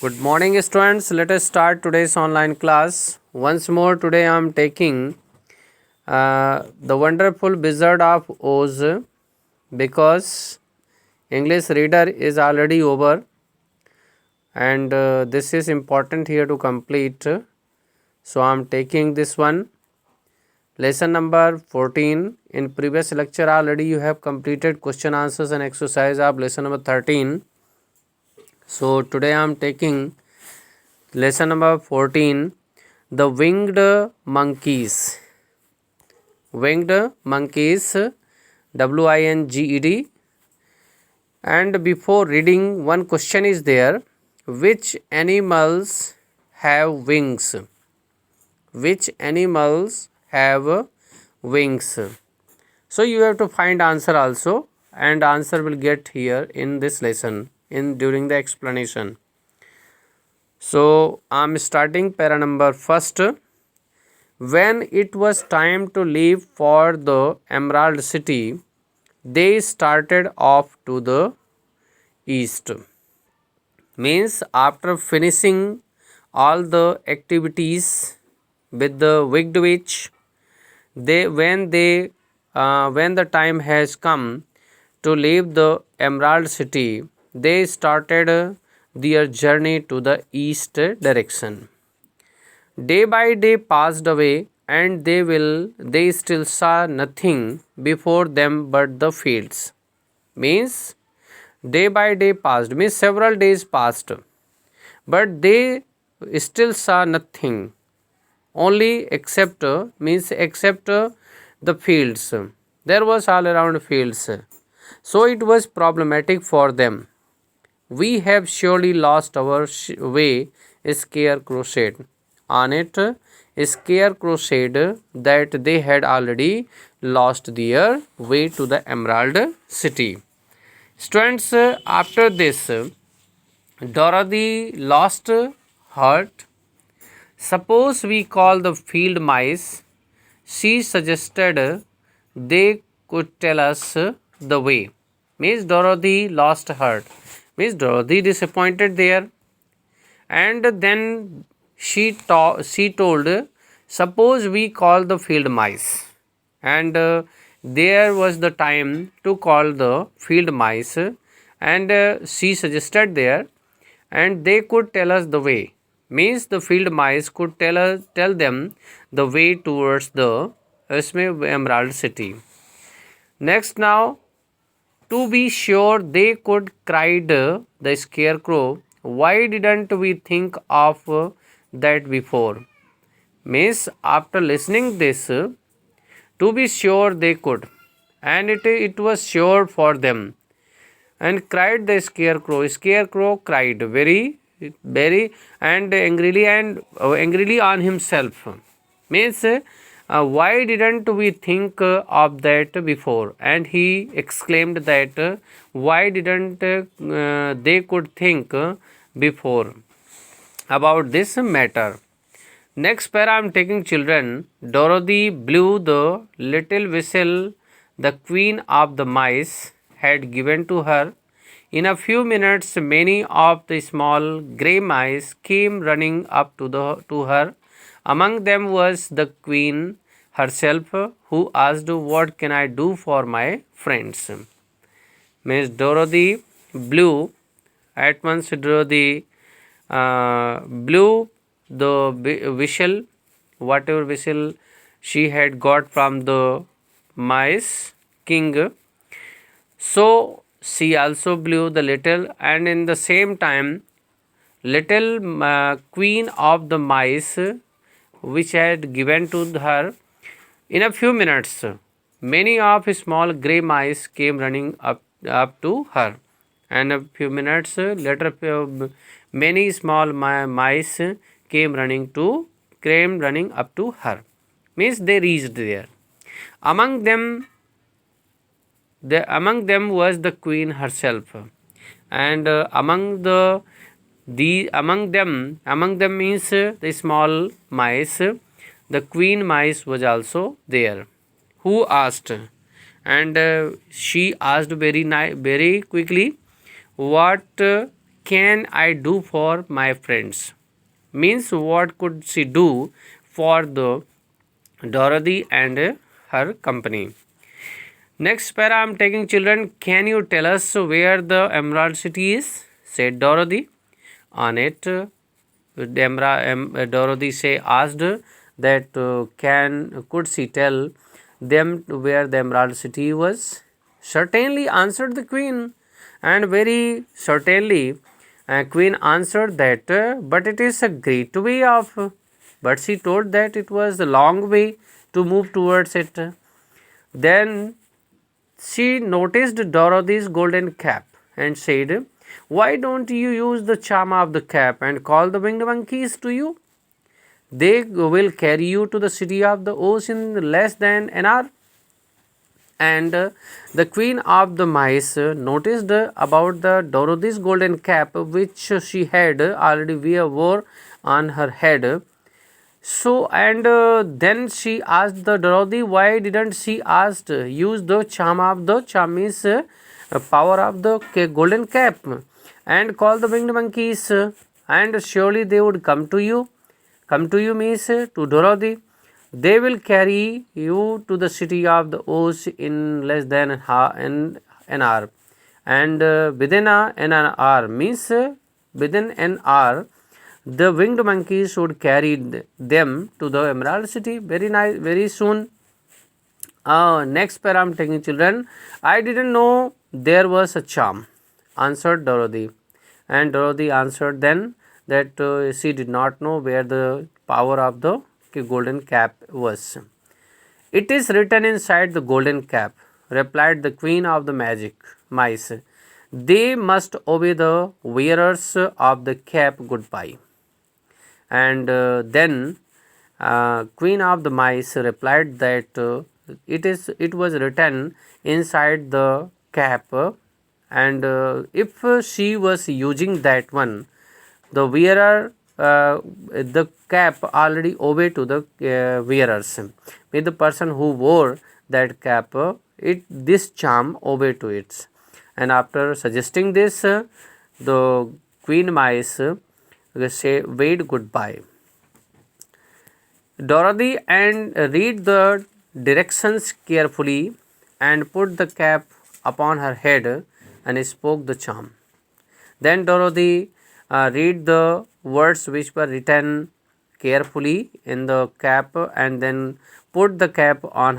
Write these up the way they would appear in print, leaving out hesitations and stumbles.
Good morning, students. Let us start today's online class. Once more, today I am taking The Wonderful Wizard of Oz because English reader is already over and this is important here to complete. So, I am taking this one. Lesson number 14. In previous lecture already you have completed question answers and exercise of lesson number 13. So, today I am taking lesson number 14. The Winged Monkeys. Winged monkeys, WINGED. And before reading, one question is there: which animals have wings? Which animals have wings? So you have to find answer also, and answer will get here in this lesson in during the explanation. So I am starting para number first. When it was time to leave for the Emerald City, they started off to the east. Means after finishing all the activities with the Wicked Witch, when the time has come to leave the Emerald City, they started their journey to the east direction. Day by day passed away, and they still saw nothing before them but the fields. Means day by day passed, means several days passed, but they still saw nothing, only except the fields. There was all around fields. So it was problematic for them. We have surely lost our way, Scarecrow said. On it, Scarecrow said that they had already lost their way to the Emerald City. Students, after this, Dorothy lost heart. Suppose we call the field mice. She suggested they could tell us the way. Miss Dorothy lost heart. Miss Dorothy disappointed there, and then she told, suppose we call the field mice, and there was the time to call the field mice, and she suggested there, and they could tell us the way. Means the field mice could tell them the way towards the Emerald City. Next, now, to be sure they could, cried the Scarecrow. Why didn't we think of that before? Means after listening this, to be sure they could, and it was sure for them. And cried the Scarecrow. Scarecrow cried very and angrily on himself. Means why didn't we think of that before? And he exclaimed that why didn't they could think before about this matter. Next para I am taking children. Dorothy blew the little whistle the queen of the mice had given to her. In a few minutes, many of the small grey mice came running up to her. Among them was the queen herself, who asked, "What can I do for my friends?" Miss Dorothy blew. At once, Dorothy blew the whistle, whatever whistle she had got from the mice king. So she also blew the little, and in the same time, little queen of the mice, which had given to her. In a few minutes, many of small grey mice came running up to her, and a few minutes later, many small mice came running up to her. Means they reached there. Among them was the queen herself, and among them means the small mice, the queen mice was also there, who asked, and she asked very quickly, what can I do for my friends? Means what could she do for the Dorothy and her company? Next para I am taking children. Can you tell us where the Emerald City is? Said Dorothy. On it, Dorothy asked that could she tell them where the Emerald City was? Certainly, answered the queen, and very certainly, queen answered that, but it is a great way off. But she told that it was a long way to move towards it. Then she noticed Dorothy's golden cap and said, why don't you use the charm of the cap and call the winged monkeys to you? They will carry you to the city of the Oz in less than an hour. And the queen of the mice noticed about the Dorothy's golden cap, which she had already wore on her head. So and then she asked the Dorothy, why didn't she use the charm is power of the golden cap and call the winged monkeys, and surely they would come to you. Come to you means to Dorothy. They will carry you to the city of the Oz in less than an hour, and an hour means within an hour the winged monkeys would carry them to the Emerald City. Very nice, very soon. Next para I am taking children. I didn't know there was a charm, answered Dorothy. And Dorothy answered then that she did not know where the power of the golden cap was. It is written inside the golden cap, replied the queen of the magic mice. They must obey the wearers of the cap goodbye. And then queen of the mice replied that it was written inside the cap, and if she was using that one, the wearer the cap already obey to the wearers. With the person who wore that cap, this charm obey to it. And after suggesting this, the queen mice waved goodbye. Dorothy and read the directions carefully and put the cap upon her head and spoke the charm. Then Dorothy read the words which were written carefully in the cap and then put the cap upon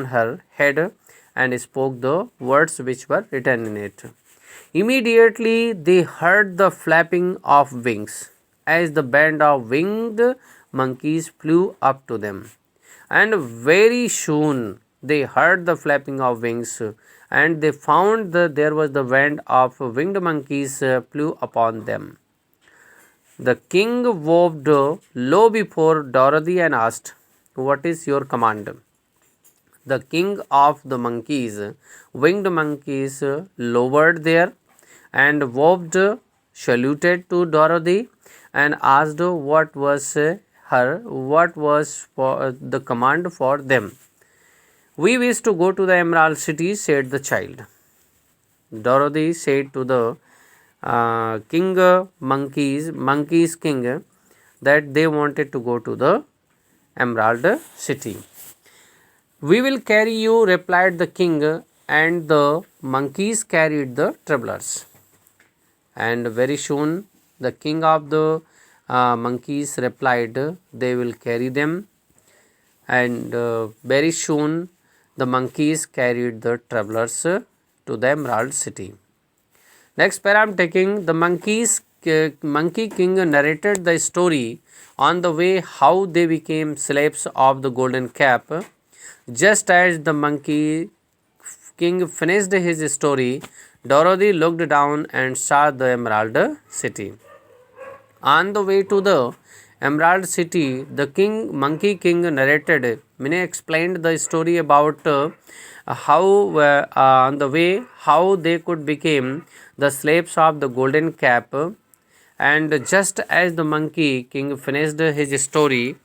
her head and spoke the words which were written in it. Immediately they heard the flapping of wings as the band of winged monkeys flew up to them. And very soon they heard the flapping of wings, and they found that there was the band of winged monkeys flew upon them. The king waved low before Dorothy and asked, what is your command? The king of the monkeys, winged monkeys, lowered there and waved, saluted to Dorothy and asked what was for the command for them. We wish to go to the Emerald City, said the child. Dorothy said to the monkeys king, that they wanted to go to the Emerald City. We will carry you, replied the king, and the monkeys carried the travelers. And very soon the king of the monkeys replied, they will carry them. And very soon the monkeys carried the travelers to the Emerald City. Next para I am taking the monkey king narrated the story on the way how they became slaves of the golden cap. Just as the monkey king finished his story, Dorothy looked down and saw the Emerald City. On the way to the Emerald City, the monkey king narrated, explained the story about how on the way how they could become the slaves of the golden cap. And just as the monkey king finished his story,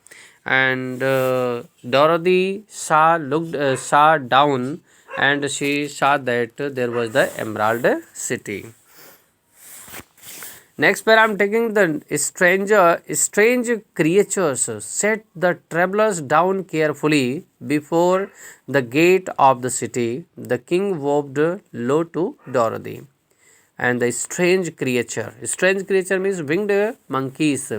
and Dorothy saw down, and she saw that there was the Emerald City. Next pair, I am taking the strange creatures set the travelers down carefully before the gate of the city. The king bowed low to Dorothy. And the strange creature means winged monkeys,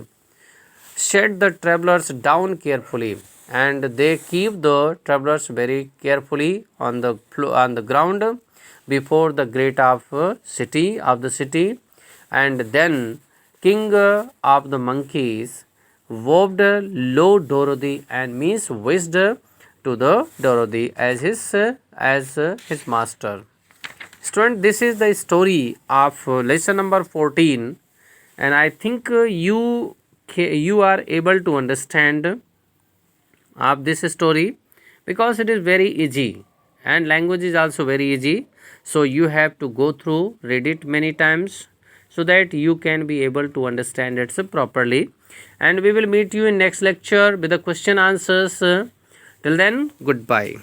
set the travelers down carefully, and they keep the travelers very carefully on the ground before the gate of city. And then king of the monkeys woved low Dorothy and means wished to the Dorothy as his master. Student, this is the story of lesson number 14, and I think you are able to understand of this story because it is very easy and language is also very easy. So you have to go through, read it many times so that you can be able to understand it properly. And we will meet you in next lecture with the question answers. Till then, goodbye.